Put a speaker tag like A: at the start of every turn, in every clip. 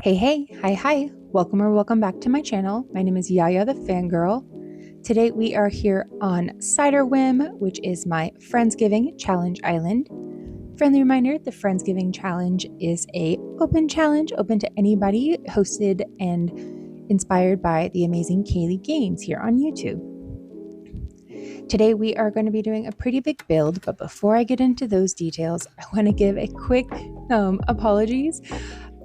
A: Hey, hi. Welcome back to my channel. My name is Yaya the Fangirl. Today we are here on Ciderwhim, which is my Friendsgiving challenge island. Friendly reminder, the Friendsgiving challenge is a open challenge, open to anybody, hosted and inspired by the amazing Kaylee Gaines here on YouTube. Today we are going to be doing a pretty big build, but before I get into those details, I want to give a quick apologies.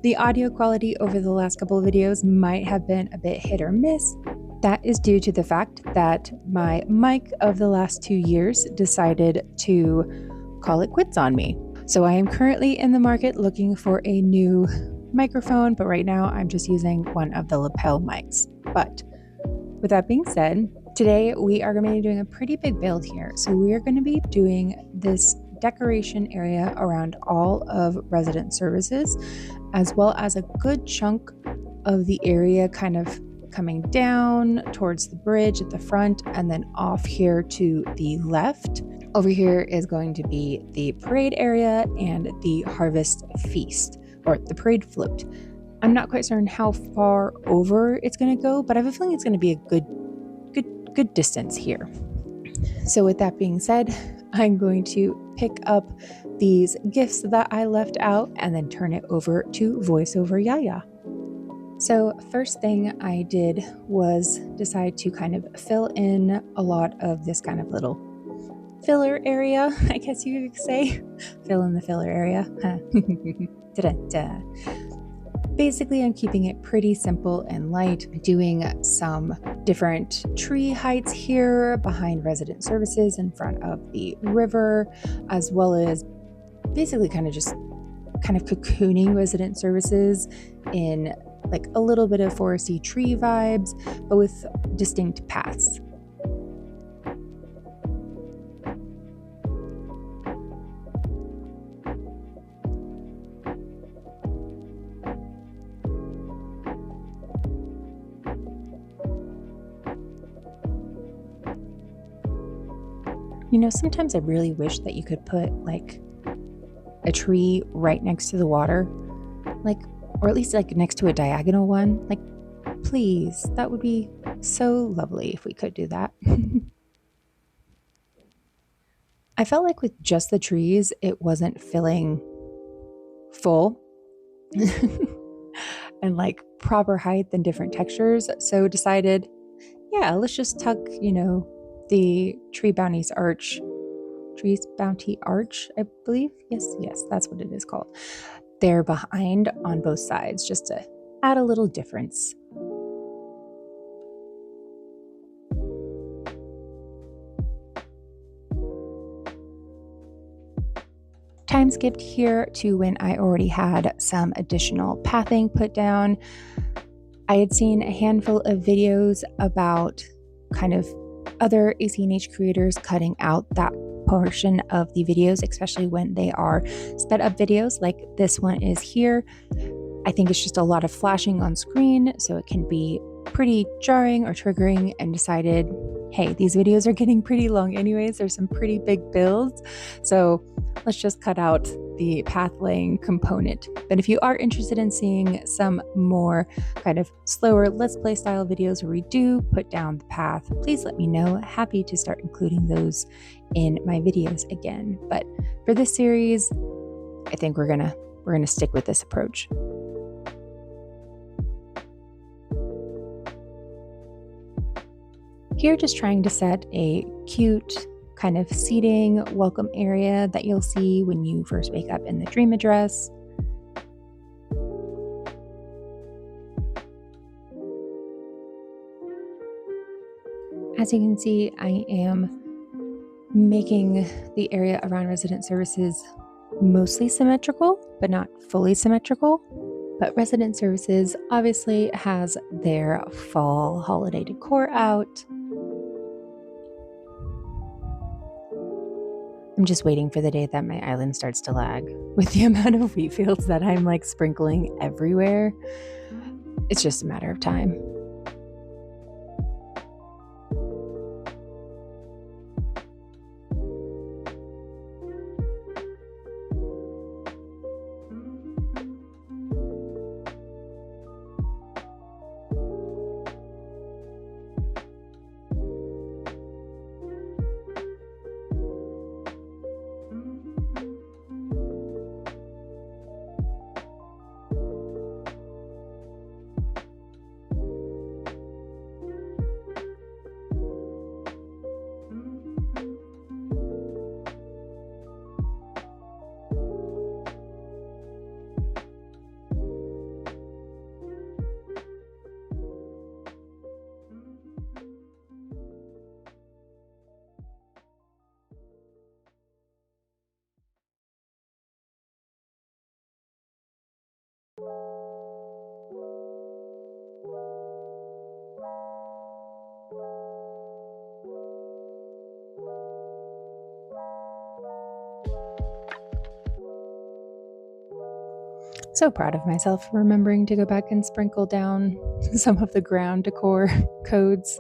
A: The audio quality over the last couple of videos might have been a bit hit or miss. That is due to the fact that my mic of the last 2 years decided to call it quits on me. So I am currently in the market looking for a new microphone, but right now I'm just using one of the lapel mics. But with that being said, today we are going to be doing a pretty big build here. So we are going to be doing this decoration area around all of resident services, as well as a good chunk of the area kind of coming down towards the bridge at the front and then off here to the left. Over here is going to be the parade area and the harvest feast, or the parade float. I'm not quite certain how far over it's going to go, but I have a feeling it's going to be a good distance here. So with that being said, I'm going to pick up these gifts that I left out and then turn it over to voiceover Yaya. So first thing I did was decide to kind of fill in a lot of this kind of little filler area, I guess you could say. Fill in the filler area. Da-da-da. Basically, I'm keeping it pretty simple and light, doing some different tree heights here behind resident services in front of the river, as well as basically kind of cocooning resident services in like a little bit of foresty tree vibes, but with distinct paths. You know, sometimes I really wish that you could put like a tree right next to the water, like, or at least like next to a diagonal one. Like, please, that would be so lovely if we could do that. I felt like with just the trees, it wasn't feeling full and like proper height and different textures. So decided, yeah, let's just tuck, the Trees Bounty Arch, I believe. Yes, that's what it is called. They're behind on both sides just to add a little difference. Time skipped here to when I already had some additional pathing put down. I had seen a handful of videos about kind of other ACNH creators cutting out that portion of the videos, especially when they are sped up videos like this one is here. I think it's just a lot of flashing on screen, so it can be pretty jarring or triggering, and decided, hey, these videos are getting pretty long anyways. There's some pretty big builds, so let's just cut out the path laying component. But if you are interested in seeing some more kind of slower Let's Play style videos where we do put down the path, please let me know. Happy to start including those in my videos again. But for this series, I think we're gonna stick with this approach. Here, just trying to set a cute kind of seating welcome area that you'll see when you first wake up in the dream address. As you can see, I am making the area around resident services mostly symmetrical, but not fully symmetrical. But resident services obviously has their fall holiday decor out. I'm just waiting for the day that my island starts to lag. With the amount of wheat fields that I'm like sprinkling everywhere, it's just a matter of time. So proud of myself for remembering to go back and sprinkle down some of the ground decor codes.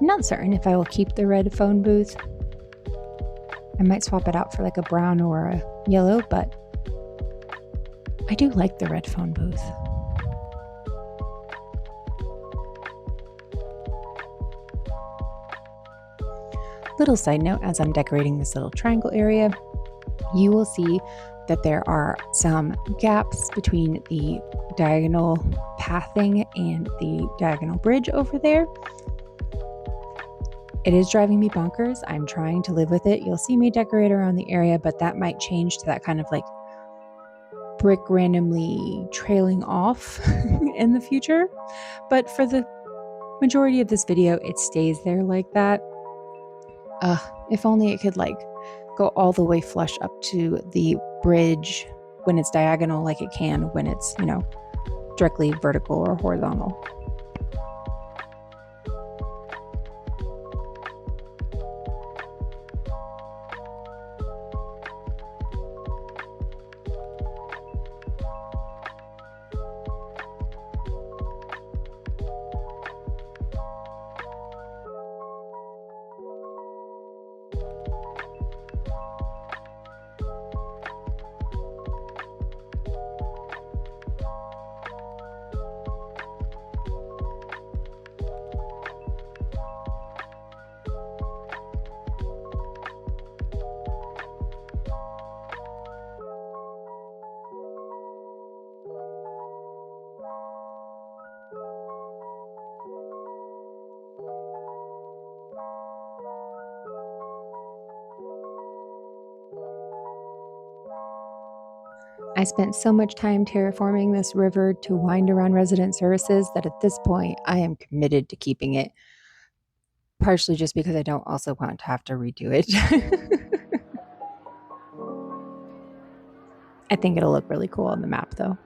A: I'm not certain if I will keep the red phone booth. I might swap it out for like a brown or a yellow, but I do like the red phone booth. Little side note, as I'm decorating this little triangle area, you will see that there are some gaps between the diagonal pathing and the diagonal bridge over there. It is driving me bonkers. I'm trying to live with it. You'll see me decorate around the area, but that might change to that kind of like brick randomly trailing off in the future. But for the majority of this video, it stays there like that. If only it could like go all the way flush up to the bridge when it's diagonal like it can when it's, directly vertical or horizontal. I spent so much time terraforming this river to wind around resident services that at this point I am committed to keeping it, partially just because I don't also want to have to redo it. I think it'll look really cool on the map though.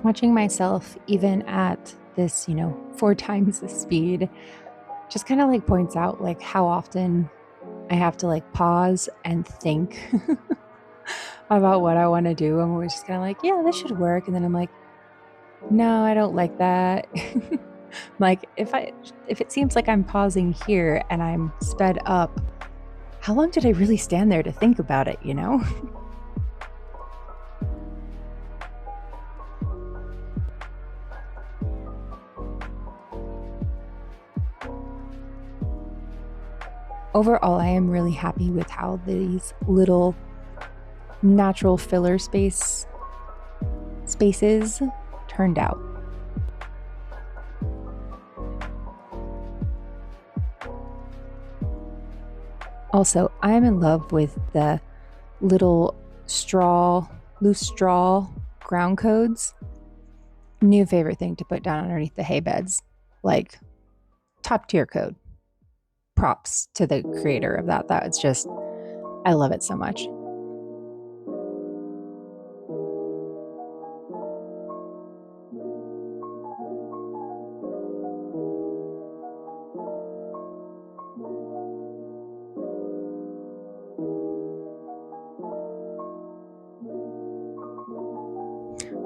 A: Watching myself, even at this, 4 times the speed, just kind of like points out like how often I have to like pause and think about what I want to do. I'm always just kind of like, yeah, this should work. And then I'm like, no, I don't like that. Like if it seems like I'm pausing here and I'm sped up, how long did I really stand there to think about it, Overall, I am really happy with how these little natural filler spaces turned out. Also, I'm in love with the little loose straw ground codes. New favorite thing to put down underneath the hay beds. Like, top tier code. props to the creator of that. It's just, I love it so much.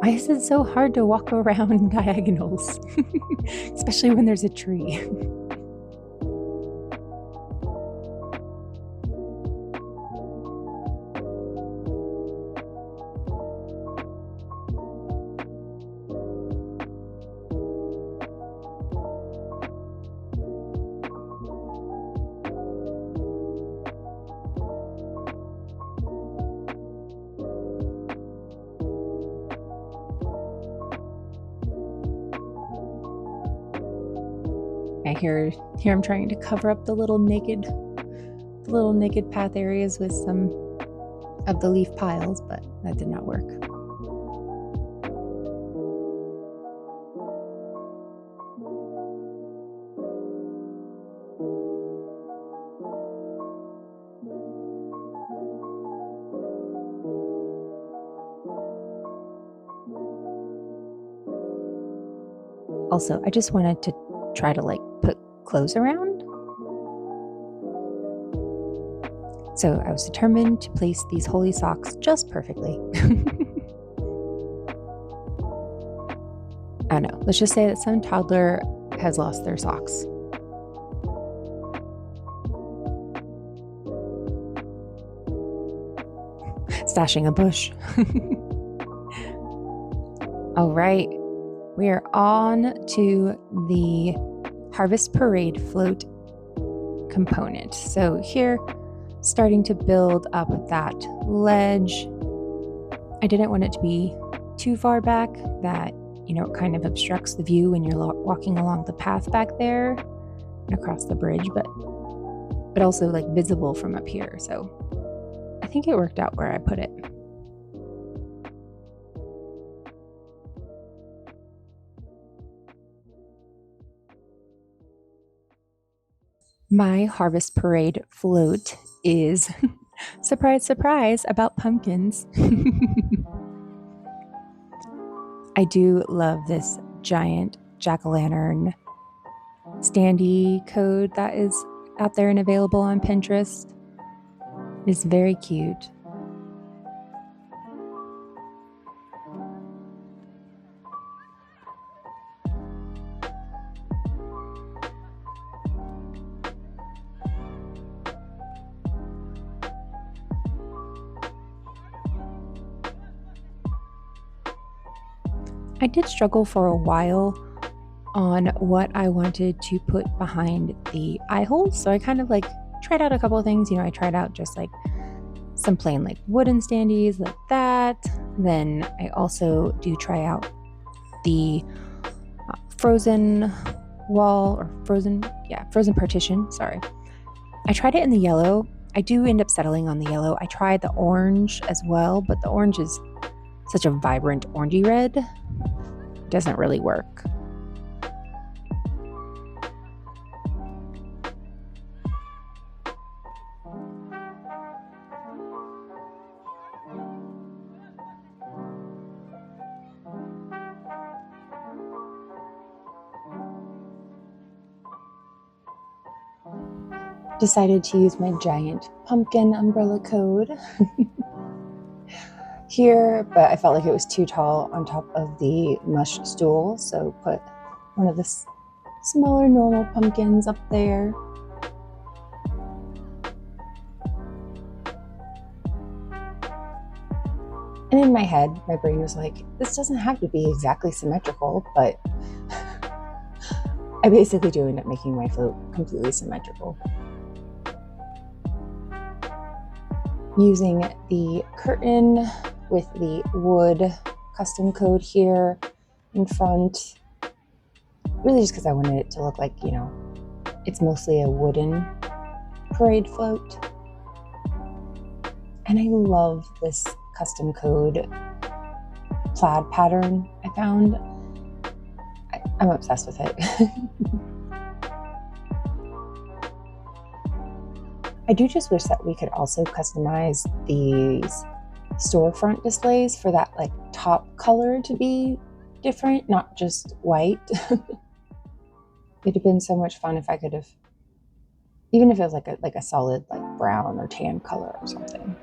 A: Why is it so hard to walk around diagonals? Especially when there's a tree. Here I'm trying to cover up the little naked path areas with some of the leaf piles, but that did not work. Also, I just wanted to try to put clothes around. So I was determined to place these holy socks just perfectly. I don't know. Let's just say that some toddler has lost their socks. Stashing a bush. All right. We are on to the Harvest Parade float component. So here, starting to build up that ledge. I didn't want it to be too far back that, it kind of obstructs the view when you're walking along the path back there and across the bridge, but also visible from up here. So I think it worked out where I put it. My Harvest Parade float is, surprise, surprise, about pumpkins. I do love this giant jack-o'-lantern standee code that is out there and available on Pinterest. It's very cute. I did struggle for a while on what I wanted to put behind the eye holes. So I kind of tried out a couple of things. I tried out just some plain wooden standees like that. Then I also do try out the frozen wall or frozen partition. Sorry. I tried it in the yellow. I do end up settling on the yellow. I tried the orange as well, but the orange is such a vibrant orangey red. It doesn't really work. Decided to use my giant pumpkin umbrella code here, but I felt like it was too tall on top of the mush stool, so put one of the smaller normal pumpkins up there. And in my head, my brain was like, this doesn't have to be exactly symmetrical, but I basically do end up making my float completely symmetrical. Using the curtain with the wood custom code here in front, really just because I wanted it to look like, it's mostly a wooden parade float. And I love this custom code plaid pattern I found. I'm obsessed with it. I do just wish that we could also customize these storefront displays for that like top color to be different, not just white. It'd have been so much fun if I could have, even if it was like a solid like brown or tan color or something.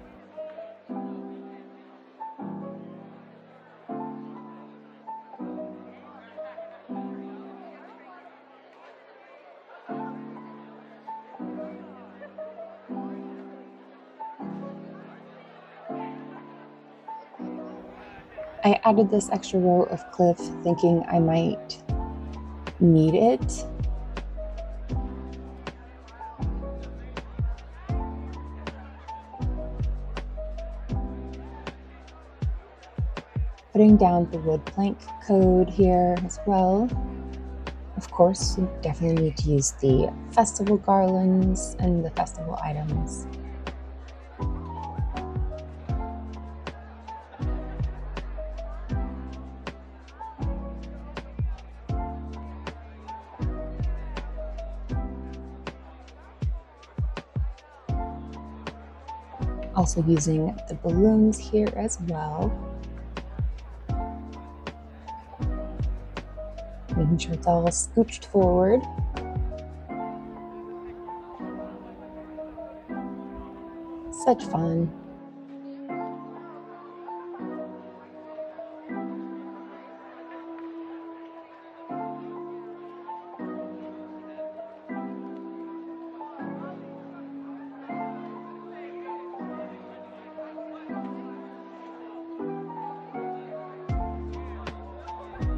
A: I added this extra row of cliff thinking I might need it. Putting down the wood plank code here as well. Of course, you definitely need to use the festival garlands and the festival items. Also using the balloons here as well. Making sure it's all scooched forward. Such fun.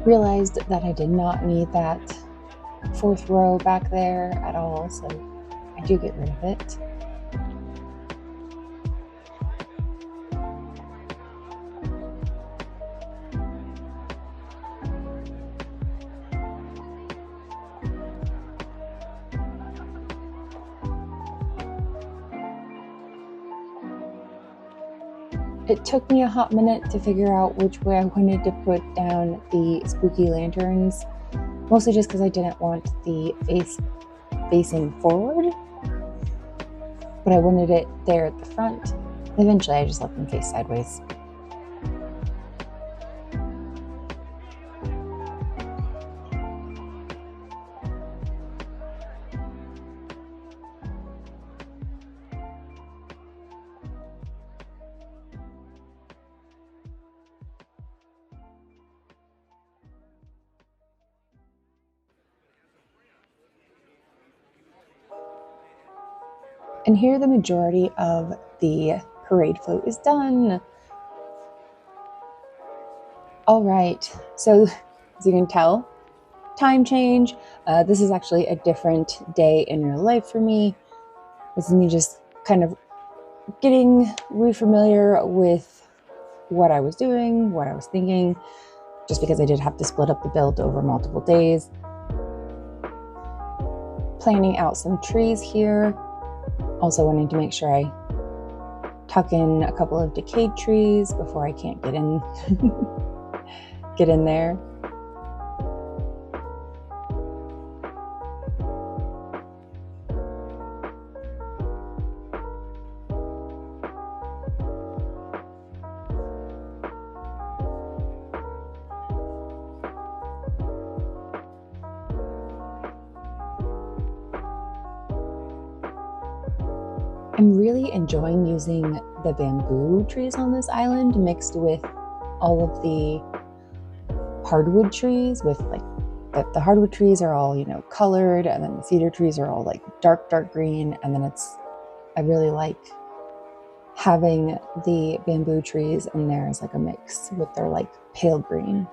A: Realized that I did not need that fourth row back there at all, so I do get rid of it. It took me a hot minute to figure out which way I wanted to put down the spooky lanterns, mostly just because I didn't want the face facing forward, but I wanted it there at the front. Eventually I just let them face sideways. And here the majority of the parade float is done. All right, so as you can tell, time change. This is actually a different day in real life for me. This is me just kind of getting re-familiar with what I was doing, what I was thinking, just because I did have to split up the build over multiple days. Planning out some trees here. Also wanting to make sure I tuck in a couple of decayed trees before I can't get in get in there. I'm really enjoying using the bamboo trees on this island mixed with all of the hardwood trees with like the hardwood trees are all, you know, colored, and then the cedar trees are all like dark green, and then I really like having the bamboo trees in there as like a mix with their like pale green.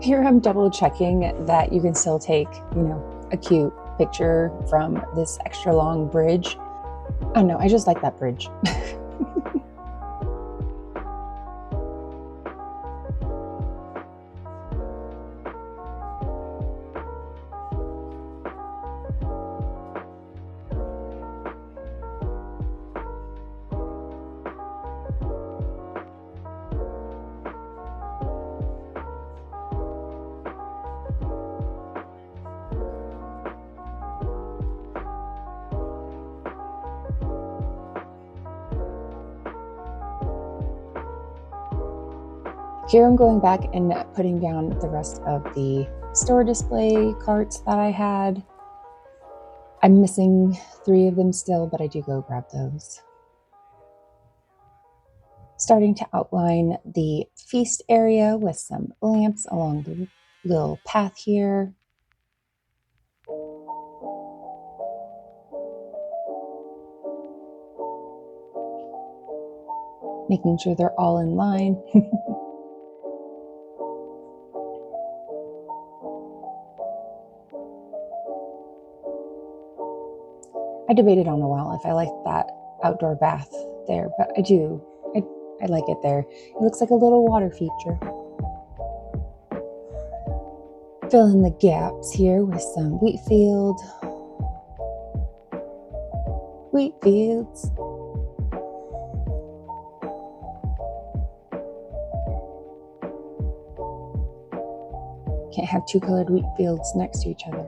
A: Here I'm double checking that you can still take, you know, a cute picture from this extra long bridge. I don't know, I just like that bridge. Here I'm going back and putting down the rest of the store display carts that I had. I'm missing 3 of them still, but I do go grab those. Starting to outline the feast area with some lamps along the little path here. Making sure they're all in line. I debated on a while if I liked that outdoor bath there, but I do. I like it there. It looks like a little water feature. Fill in the gaps here with some wheat fields. Can't have 2 colored wheat fields next to each other.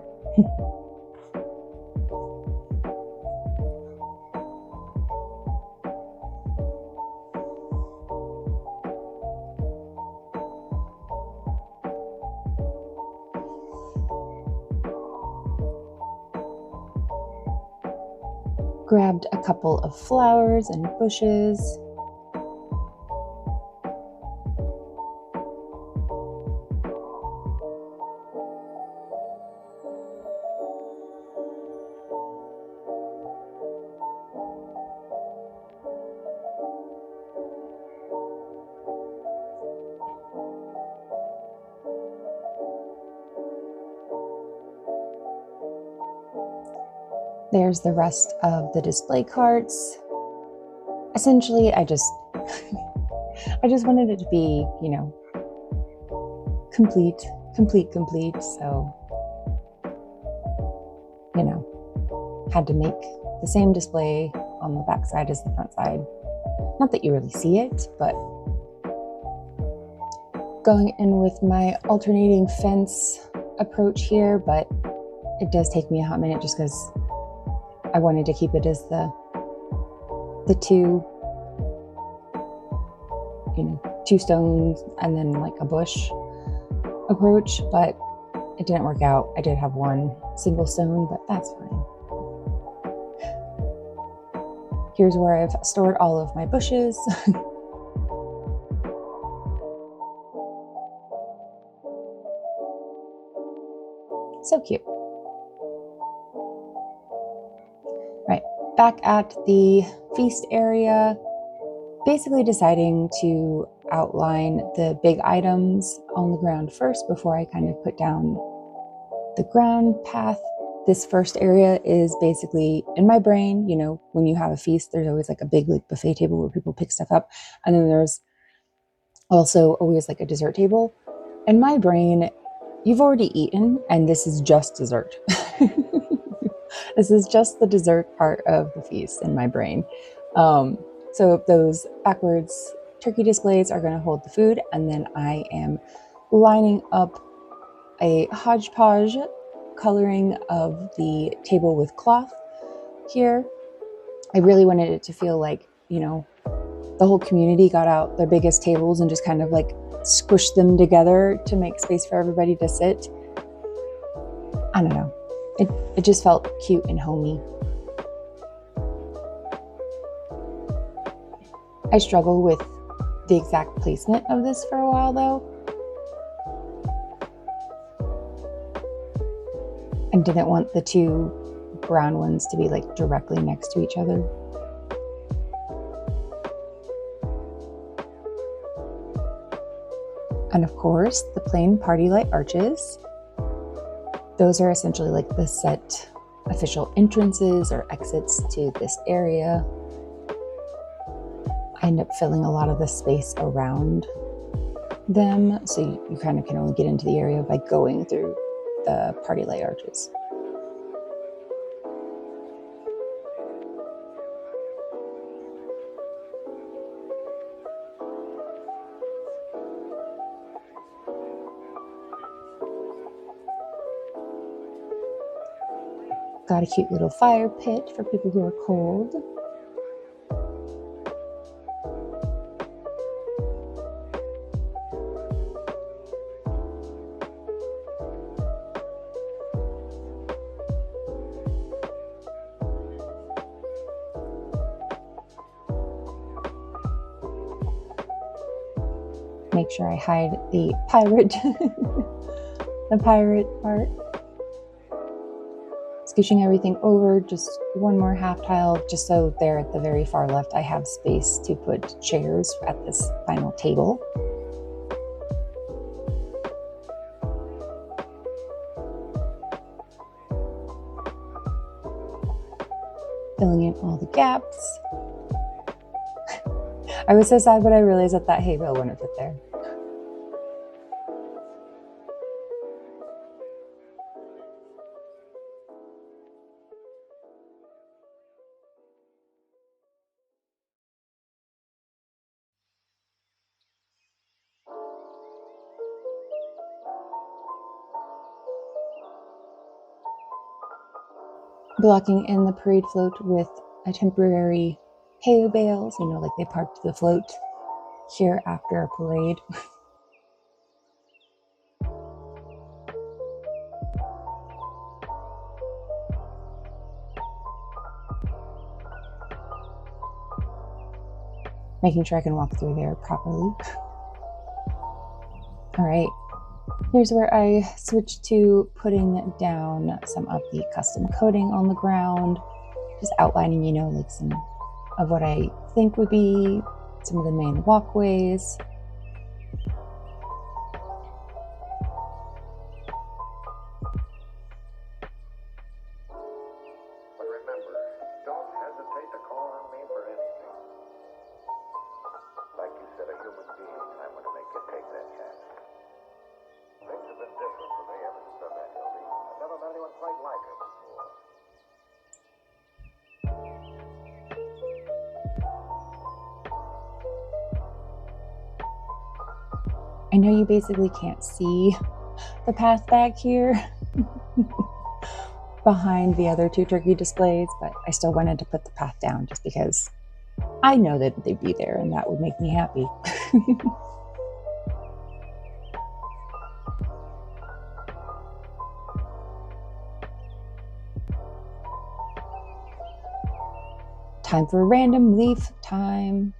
A: Grabbed a couple of flowers and bushes. There's the rest of the display carts. Essentially, I just wanted it to be, complete. So, had to make the same display on the back side as the front side. Not that you really see it, but going in with my alternating fence approach here, but it does take me a hot minute just because I wanted to keep it as the 2 stones and then like a bush approach, but it didn't work out. I did have 1 single stone, but that's fine. Here's where I've stored all of my bushes. So cute. Right, back at the feast area, basically deciding to outline the big items on the ground first before I kind of put down the ground path. This first area is basically in my brain, when you have a feast, there's always like a big like buffet table where people pick stuff up. And then there's also always like a dessert table. In my brain, you've already eaten and this is just dessert. This is just the dessert part of the feast in my brain. So those backwards turkey displays are going to hold the food, and then I am lining up a hodgepodge coloring of the table with cloth here. I really wanted it to feel like, the whole community got out their biggest tables and just kind of like squished them together to make space for everybody to sit. I don't know. It just felt cute and homey. I struggled with the exact placement of this for a while though. And didn't want the 2 brown ones to be like directly next to each other. And of course, the plain party light arches. Those are essentially like the set official entrances or exits to this area. I end up filling a lot of the space around them, so you kind of can only get into the area by going through the party light arches. Got a cute little fire pit for people who are cold. make sure I hide the pirate, the pirate part. Scooching everything over, just one more half tile, just so there at the very far left I have space to put chairs at this final table. Filling in all the gaps. I was so sad when I realized that that hay bale wouldn't fit there. Blocking in the parade float with a temporary hay bales, like they parked the float here after a parade. Making sure I can walk through there properly. All right, here's where I switched to putting down some of the custom coating on the ground, just outlining, like some of what I think would be some of the main walkways.
B: But remember, don't hesitate to call on me for anything. Like you said, a human being, I'm going to make you take that chance. Things have been different for me ever since I met Hildy. I've never met anyone quite like her before.
A: I know you basically can't see the path back here behind the other two turkey displays, but I still wanted to put the path down just because I know that they'd be there and that would make me happy. Time for random leaf time.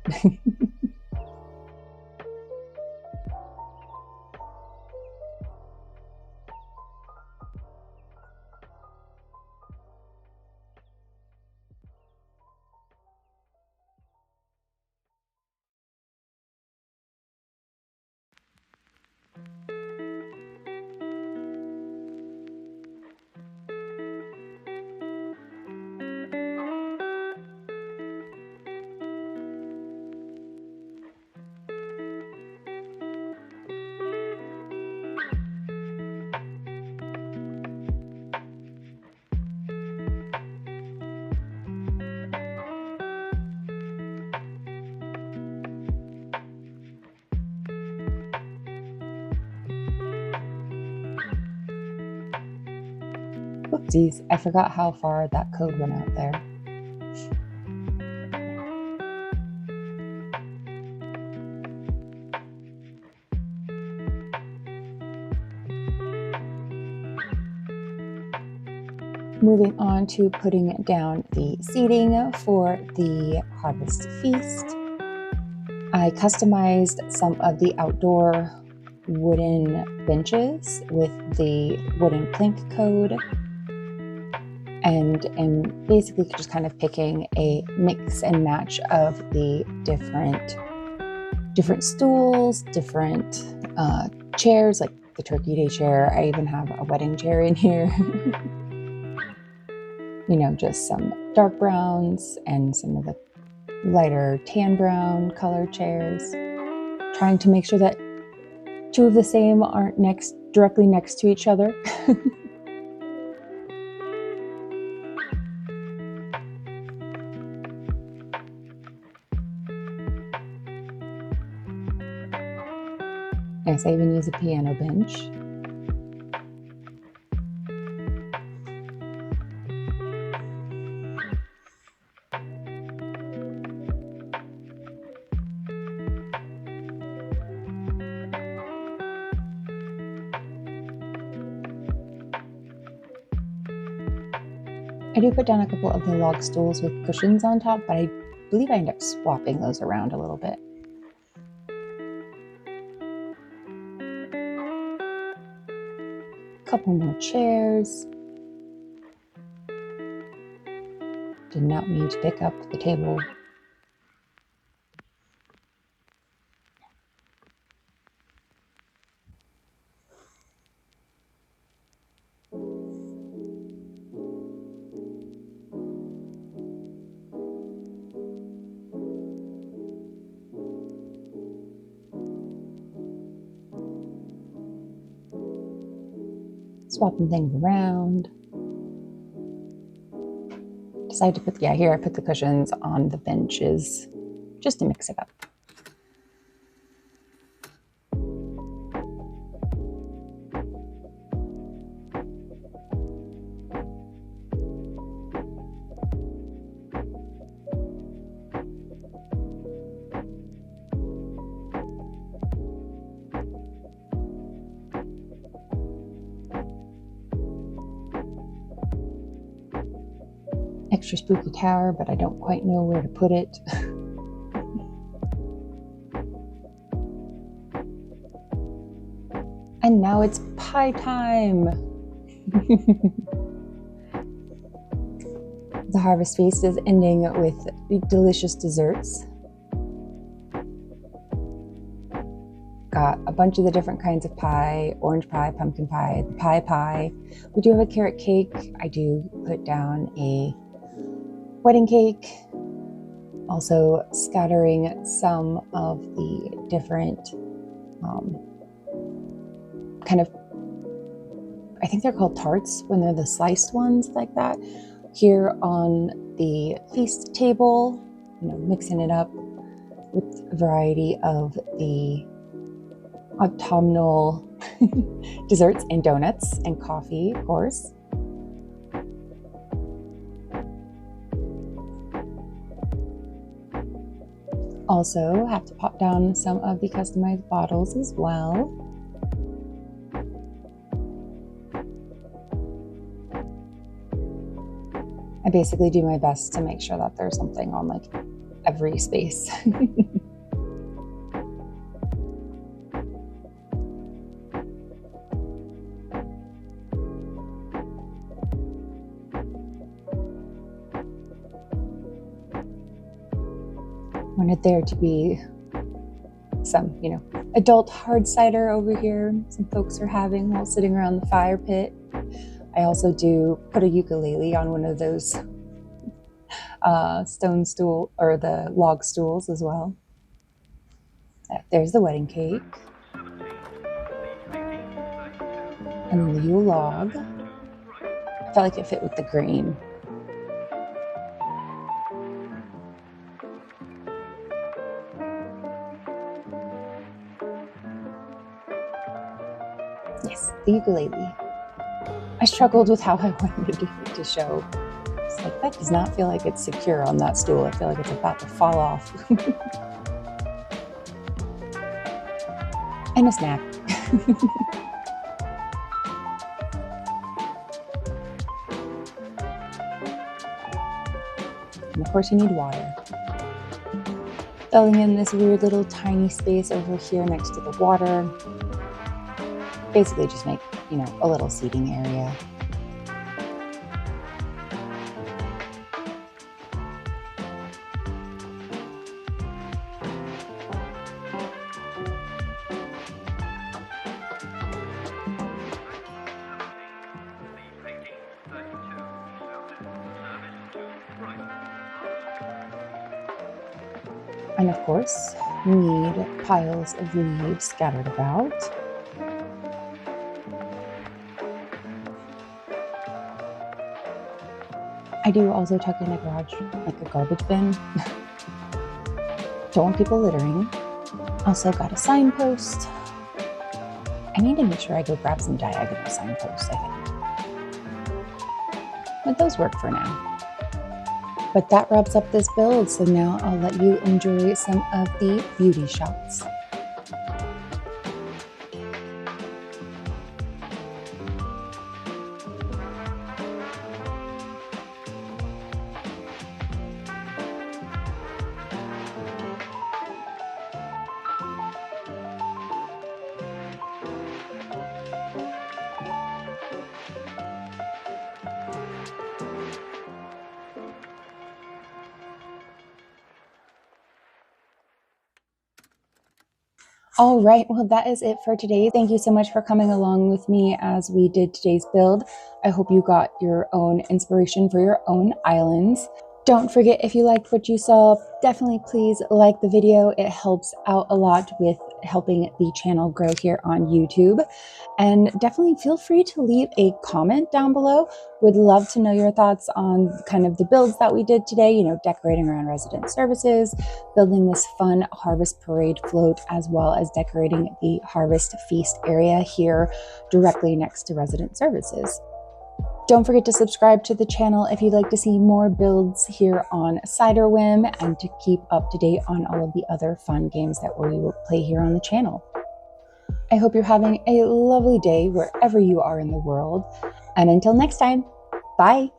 A: Oopsies, I forgot how far that code went out there. Moving on to putting down the seating for the Harvest Feast. I customized some of the outdoor wooden benches with the wooden plank code, and am basically just kind of picking a mix and match of the different stools, different chairs, like the Turkey Day chair. I even have a wedding chair in here. Just some dark browns and some of the lighter tan brown colored chairs. Trying to make sure that two of the same aren't directly next to each other. Yes, I even use a piano bench. I do put down a couple of the log stools with cushions on top, but I believe I end up swapping those around a little bit. Couple more chairs. Did not mean to pick up the table. Swapping things around. Decided to put, here I put the cushions on the benches just to mix it up. Extra spooky tower, but I don't quite know where to put it. And now it's pie time. The harvest feast is ending with delicious desserts. Got a bunch of the different kinds of pie: orange pie, pumpkin pie, the pie. We do have a carrot cake. I do put down a wedding cake. Also scattering some of the different kind of, I think they're called tarts when they're the sliced ones like that, here on the feast table, mixing it up with a variety of the autumnal desserts and donuts and coffee, of course. Also have to pop down some of the customized bottles as well. I basically do my best to make sure that there's something on like every space. Wanted there to be some, adult hard cider over here. Some folks are having while sitting around the fire pit. I also do put a ukulele on one of those stone stool or the log stools as well. There's the wedding cake. And then the Yule log. I felt like it fit with the green. Yes, the ukulele. I struggled with how I wanted it to show. It's like, that does not feel like it's secure on that stool. I feel like it's about to fall off. And a snack. And of course you need water. Filling in this weird little tiny space over here next to the water. Basically just make, a little seating area. And of course, we need piles of leaves scattered about. I do also tuck in a garage, like a garbage bin. Don't want people littering. Also got a signpost. I need to make sure I go grab some diagonal signposts, I think. But those work for now. But that wraps up this build, so now I'll let you enjoy some of the beauty shots. All right, well, that is it for today. Thank you so much for coming along with me as we did today's build. I hope you got your own inspiration for your own islands. Don't forget, if you liked what you saw, definitely please like the video. It helps out a lot with helping the channel grow here on YouTube. And definitely feel free to leave a comment down below. Would love to know your thoughts on kind of the builds that we did today, you know, decorating around resident services, building this fun harvest parade float, as well as decorating the harvest feast area here directly next to resident services. Don't forget to subscribe to the channel if you'd like to see more builds here on Ciderwhim and to keep up to date on all of the other fun games that we will play here on the channel. I hope you're having a lovely day wherever you are in the world. And until next time, bye.